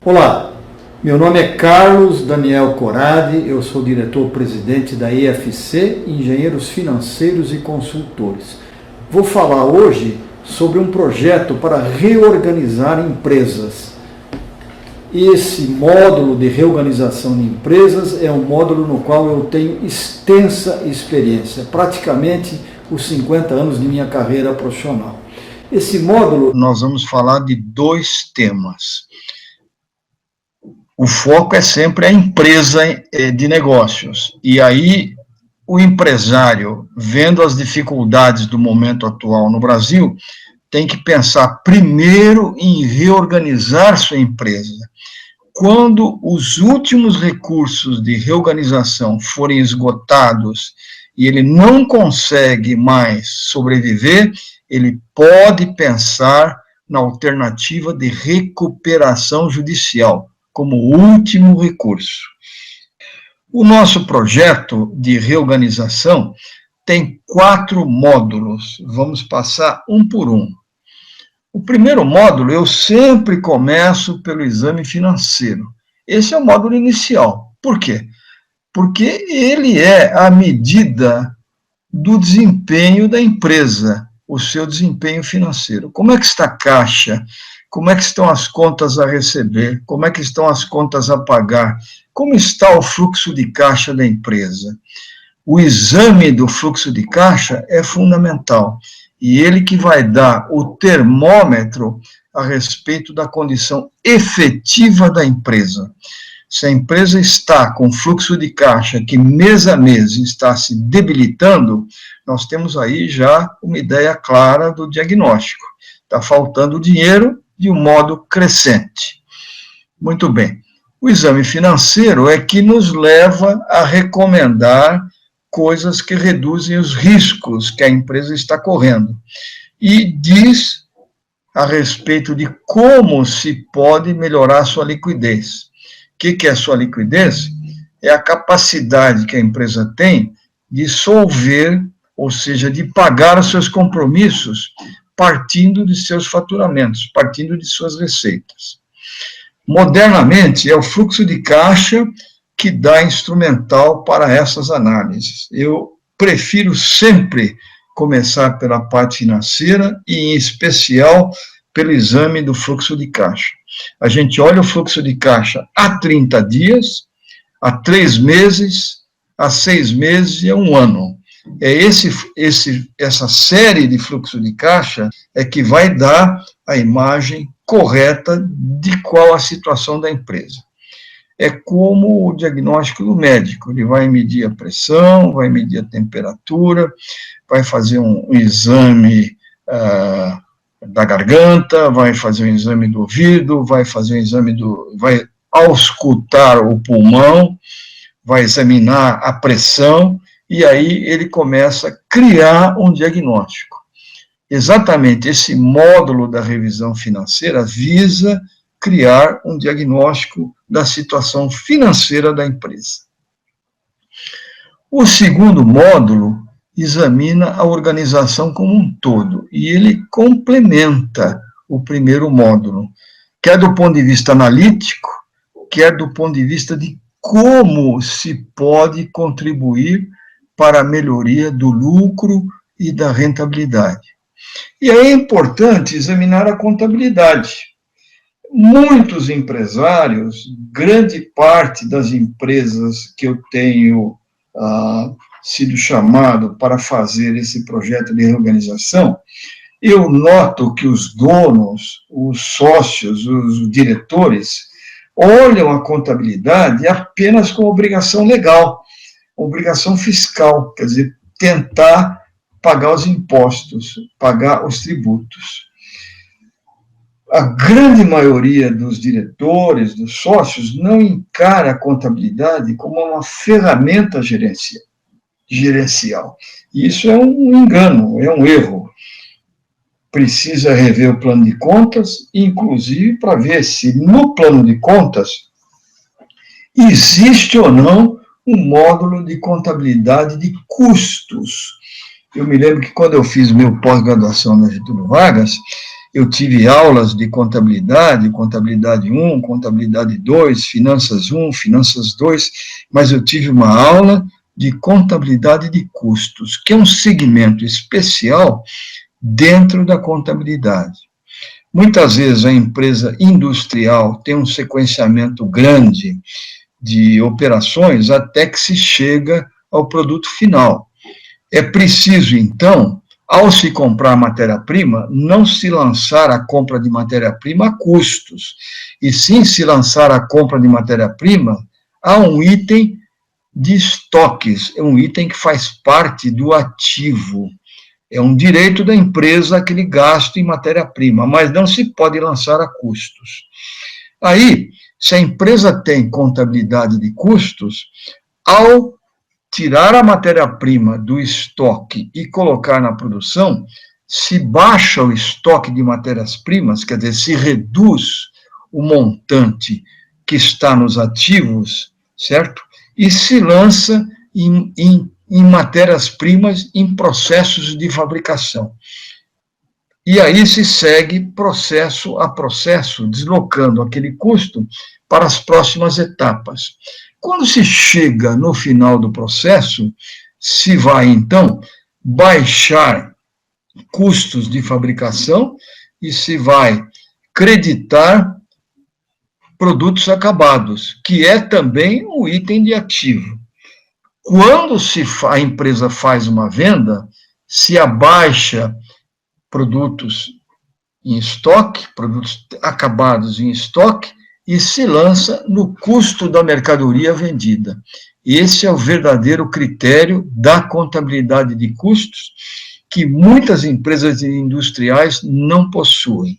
Olá, meu nome é Carlos Daniel Corradi, eu sou diretor-presidente da IFC, Engenheiros Financeiros e Consultores. Vou falar hoje sobre um projeto para reorganizar empresas. Esse módulo de reorganização de empresas é um módulo no qual eu tenho extensa experiência, praticamente os 50 anos de minha carreira profissional. Esse módulo, nós vamos falar de dois temas. O foco é sempre a empresa de negócios. E aí, o empresário, vendo as dificuldades do momento atual no Brasil, tem que pensar primeiro em reorganizar sua empresa. Quando os últimos recursos de reorganização forem esgotados e ele não consegue mais sobreviver, ele pode pensar na alternativa de recuperação judicial, como último recurso. O nosso projeto de reorganização tem 4 módulos, vamos passar um por um. O primeiro módulo, eu sempre começo pelo exame financeiro. Esse é o módulo inicial. Por quê? Porque ele é a medida do desempenho da empresa, o seu desempenho financeiro. Como é que está a caixa? Como é que estão as contas a receber? Como é que estão as contas a pagar? Como está o fluxo de caixa da empresa? O exame do fluxo de caixa é fundamental, e ele que vai dar o termômetro a respeito da condição efetiva da empresa. Se a empresa está com fluxo de caixa que mês a mês está se debilitando, nós temos aí já uma ideia clara do diagnóstico. Está faltando dinheiro de um modo crescente. Muito bem. O exame financeiro é que nos leva a recomendar coisas que reduzem os riscos que a empresa está correndo. E diz a respeito de como se pode melhorar a sua liquidez. O que é a sua liquidez? É a capacidade que a empresa tem de solver, ou seja, de pagar os seus compromissos, partindo de seus faturamentos, partindo de suas receitas. Modernamente, é o fluxo de caixa que dá instrumental para essas análises. Eu prefiro sempre começar pela parte financeira e, em especial, pelo exame do fluxo de caixa. A gente olha o fluxo de caixa há 30 dias, há 3 meses, há 6 meses e há 1 ano. É essa série de fluxo de caixa é que vai dar a imagem correta de qual a situação da empresa. É como o diagnóstico do médico, ele vai medir a pressão, vai medir a temperatura, vai fazer um exame da garganta, vai fazer um exame do ouvido, vai auscultar o pulmão, vai examinar a pressão, e aí ele começa a criar um diagnóstico. Exatamente esse módulo da revisão financeira visa criar um diagnóstico da situação financeira da empresa. O segundo módulo examina a organização como um todo, e ele complementa o primeiro módulo, quer do ponto de vista analítico, quer do ponto de vista de como se pode contribuir para a melhoria do lucro e da rentabilidade. E é importante examinar a contabilidade. Muitos empresários, grande parte das empresas que eu tenho sido chamado para fazer esse projeto de reorganização, eu noto que os donos, os sócios, os diretores, olham a contabilidade apenas como obrigação legal, obrigação fiscal, quer dizer, tentar pagar os impostos, pagar os tributos. A grande maioria dos diretores, dos sócios, não encara a contabilidade como uma ferramenta gerencial. E isso é um engano, é um erro. Precisa rever o plano de contas, inclusive para ver se no plano de contas existe ou não um módulo de contabilidade de custos. Eu me lembro que quando eu fiz meu pós-graduação na Getúlio Vargas, eu tive aulas de contabilidade, contabilidade 1, contabilidade 2, finanças 1, finanças 2, mas eu tive uma aula de contabilidade de custos, que é um segmento especial dentro da contabilidade. Muitas vezes a empresa industrial tem um sequenciamento grande de operações até que se chega ao produto final. É preciso, então, ao se comprar matéria-prima, não se lançar a compra de matéria-prima a custos, e sim se lançar a compra de matéria-prima a um item de estoques, é um item que faz parte do ativo. É um direito da empresa aquele gasto em matéria-prima, mas não se pode lançar a custos. Aí, se a empresa tem contabilidade de custos, ao tirar a matéria-prima do estoque e colocar na produção, se baixa o estoque de matérias-primas, quer dizer, se reduz o montante que está nos ativos, certo? E se lança em matérias-primas em processos de fabricação. E aí se segue processo a processo, deslocando aquele custo para as próximas etapas. Quando se chega no final do processo, se vai, então, baixar custos de fabricação e se vai creditar produtos acabados, que é também um item de ativo. Quando a empresa faz uma venda, se abaixa produtos em estoque, produtos acabados em estoque, e se lança no custo da mercadoria vendida. Esse é o verdadeiro critério da contabilidade de custos, que muitas empresas industriais não possuem.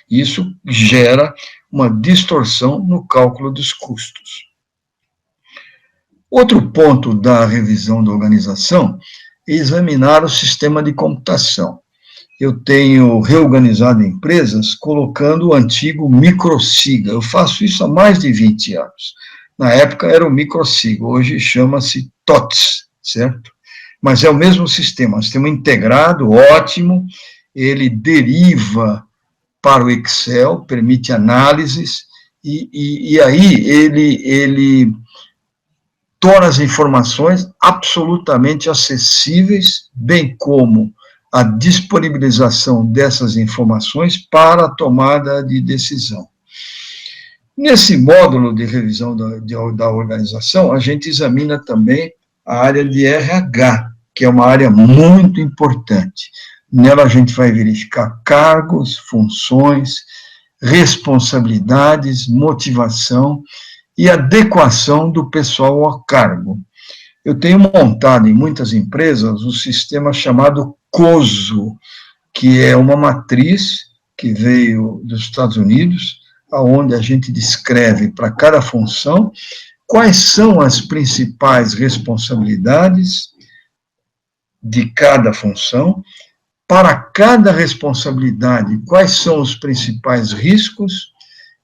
Isso gera uma distorção no cálculo dos custos. Outro ponto da revisão da organização é examinar o sistema de computação. Eu tenho reorganizado empresas colocando o antigo microsiga. Eu faço isso há mais de 20 anos. Na época era o microsiga, hoje chama-se TOTS, certo? Mas é o mesmo sistema integrado, ótimo, ele deriva para o Excel, permite análises, e aí ele torna as informações absolutamente acessíveis, bem como a disponibilização dessas informações para a tomada de decisão. Nesse módulo de revisão da organização, a gente examina também a área de RH, que é uma área muito importante. Nela a gente vai verificar cargos, funções, responsabilidades, motivação e adequação do pessoal ao cargo. Eu tenho montado em muitas empresas um sistema chamado COSO, que é uma matriz que veio dos Estados Unidos, onde a gente descreve para cada função quais são as principais responsabilidades de cada função, para cada responsabilidade, quais são os principais riscos,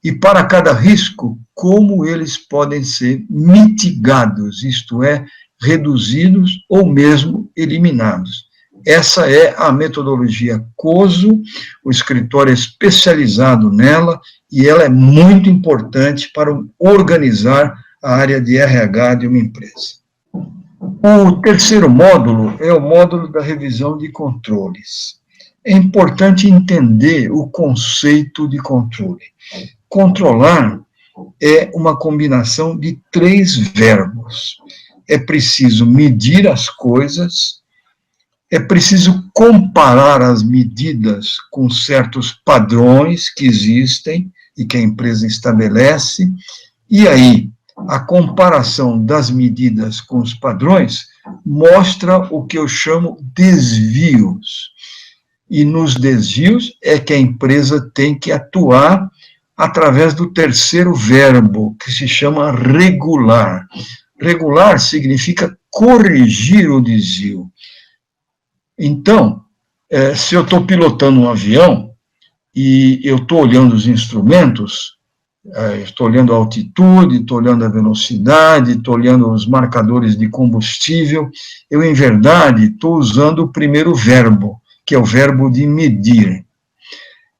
e para cada risco, como eles podem ser mitigados, isto é, reduzidos ou mesmo eliminados. Essa é a metodologia COSO, o escritório é especializado nela, e ela é muito importante para organizar a área de RH de uma empresa. O terceiro módulo é o módulo da revisão de controles. É importante entender o conceito de controle. Controlar é uma combinação de 3 verbos. É preciso medir as coisas, é preciso comparar as medidas com certos padrões que existem e que a empresa estabelece, e aí a comparação das medidas com os padrões mostra o que eu chamo desvios. E nos desvios é que a empresa tem que atuar através do terceiro verbo, que se chama regular. Regular significa corrigir o desvio. Então, se eu estou pilotando um avião e eu estou olhando os instrumentos, estou olhando a altitude, estou olhando a velocidade, estou olhando os marcadores de combustível, eu, em verdade, estou usando o primeiro verbo, que é o verbo de medir.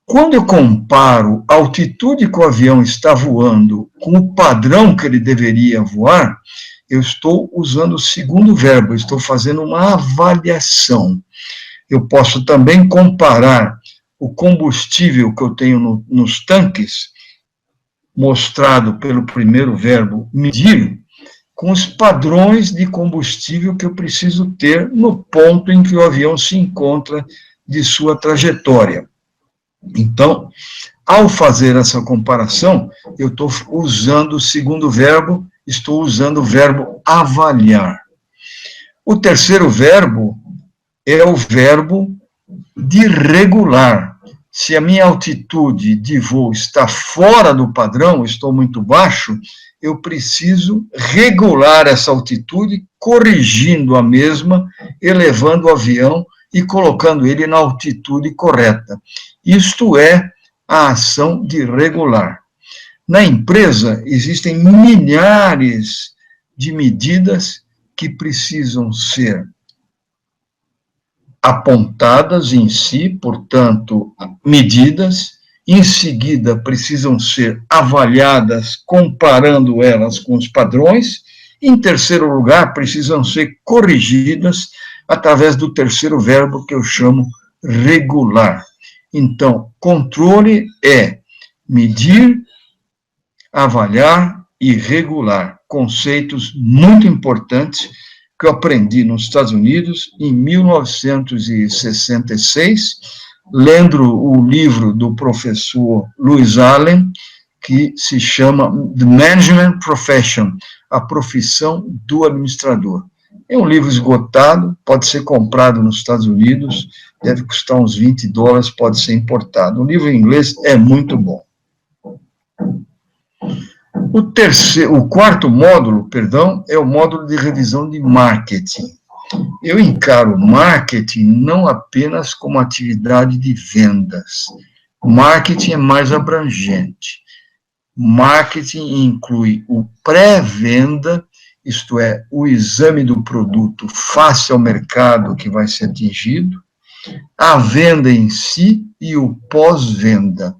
Quando eu comparo a altitude que o avião está voando com o padrão que ele deveria voar, eu estou usando o segundo verbo, eu estou fazendo uma avaliação. Eu posso também comparar o combustível que eu tenho nos tanques, mostrado pelo primeiro verbo, medir, com os padrões de combustível que eu preciso ter no ponto em que o avião se encontra de sua trajetória. Então, ao fazer essa comparação, eu estou usando o segundo verbo, estou usando o verbo avaliar. O terceiro verbo é o verbo de regular. Se a minha altitude de voo está fora do padrão, estou muito baixo, eu preciso regular essa altitude, corrigindo a mesma, elevando o avião e colocando ele na altitude correta. Isto é a ação de regular. Na empresa, existem milhares de medidas que precisam ser apontadas em si, portanto, medidas, em seguida precisam ser avaliadas, comparando elas com os padrões, em terceiro lugar, precisam ser corrigidas através do terceiro verbo que eu chamo regular. Então, controle é medir, avaliar e regular, conceitos muito importantes que eu aprendi nos Estados Unidos em 1966, lendo o livro do professor Louis Allen, que se chama The Management Profession, a profissão do administrador. É um livro esgotado, pode ser comprado nos Estados Unidos, deve custar uns $20, pode ser importado. O livro em inglês é muito bom. O quarto módulo, é o módulo de revisão de marketing. Eu encaro marketing não apenas como atividade de vendas. Marketing é mais abrangente. Marketing inclui o pré-venda, isto é, o exame do produto face ao mercado que vai ser atingido, a venda em si e o pós-venda.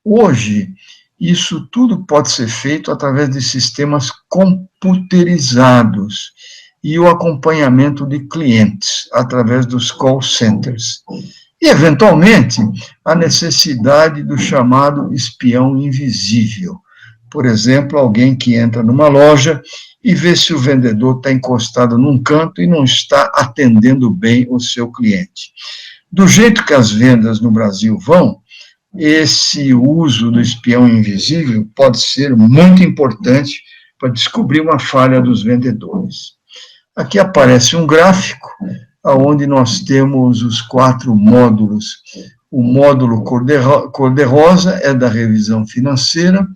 Hoje, isso tudo pode ser feito através de sistemas computerizados e o acompanhamento de clientes através dos call centers. E, eventualmente, a necessidade do chamado espião invisível. Por exemplo, alguém que entra numa loja e vê se o vendedor está encostado num canto e não está atendendo bem o seu cliente. Do jeito que as vendas no Brasil vão, esse uso do espião invisível pode ser muito importante para descobrir uma falha dos vendedores. Aqui aparece um gráfico onde nós temos os 4 módulos. O módulo cor-de-rosa é da revisão financeira,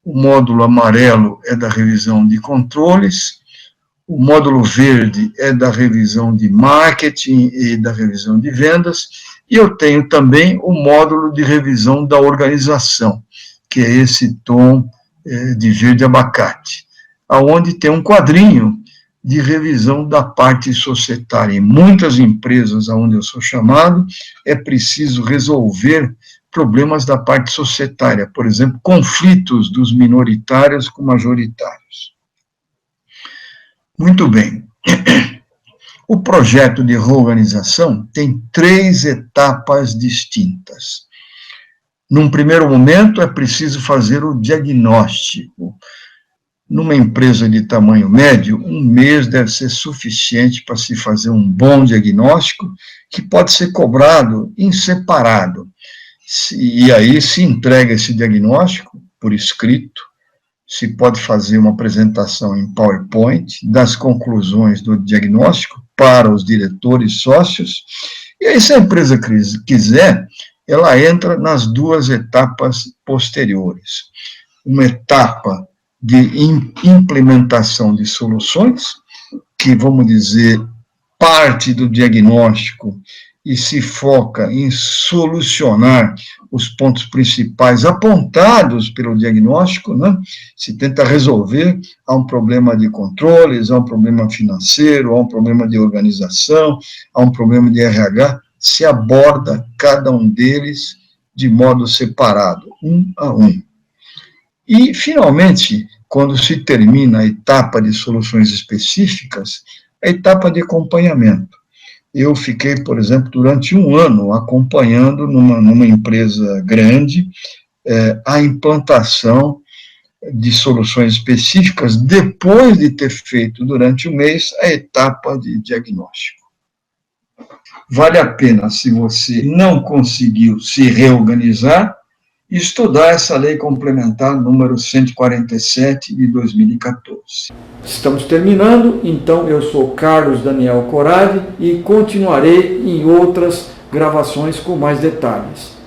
o módulo amarelo é da revisão de controles, o módulo verde é da revisão de marketing e da revisão de vendas, e eu tenho também o módulo de revisão da organização, que é esse tom de verde abacate, onde tem um quadrinho de revisão da parte societária. Em muitas empresas onde eu sou chamado, é preciso resolver problemas da parte societária, por exemplo, conflitos dos minoritários com majoritários. Muito bem. O projeto de reorganização tem 3 etapas distintas. Num primeiro momento, é preciso fazer o diagnóstico. Numa empresa de tamanho médio, 1 mês deve ser suficiente para se fazer um bom diagnóstico, que pode ser cobrado em separado. E aí se entrega esse diagnóstico por escrito, se pode fazer uma apresentação em PowerPoint das conclusões do diagnóstico para os diretores sócios, e aí se a empresa quiser, ela entra nas 2 etapas posteriores. Uma etapa de implementação de soluções, que, vamos dizer, parte do diagnóstico e se foca em solucionar os pontos principais apontados pelo diagnóstico, né? Se tenta resolver, há um problema de controles, há um problema financeiro, há um problema de organização, há um problema de RH, se aborda cada um deles de modo separado, um a um. E, finalmente, quando se termina a etapa de soluções específicas, a etapa de acompanhamento. Eu fiquei, por exemplo, durante um ano acompanhando numa empresa grande a implantação de soluções específicas depois de ter feito durante o mês a etapa de diagnóstico. Vale a pena, se você não conseguiu se reorganizar, estudar essa lei complementar número 147 de 2014. Estamos terminando, então eu sou Carlos Daniel Corradi e continuarei em outras gravações com mais detalhes.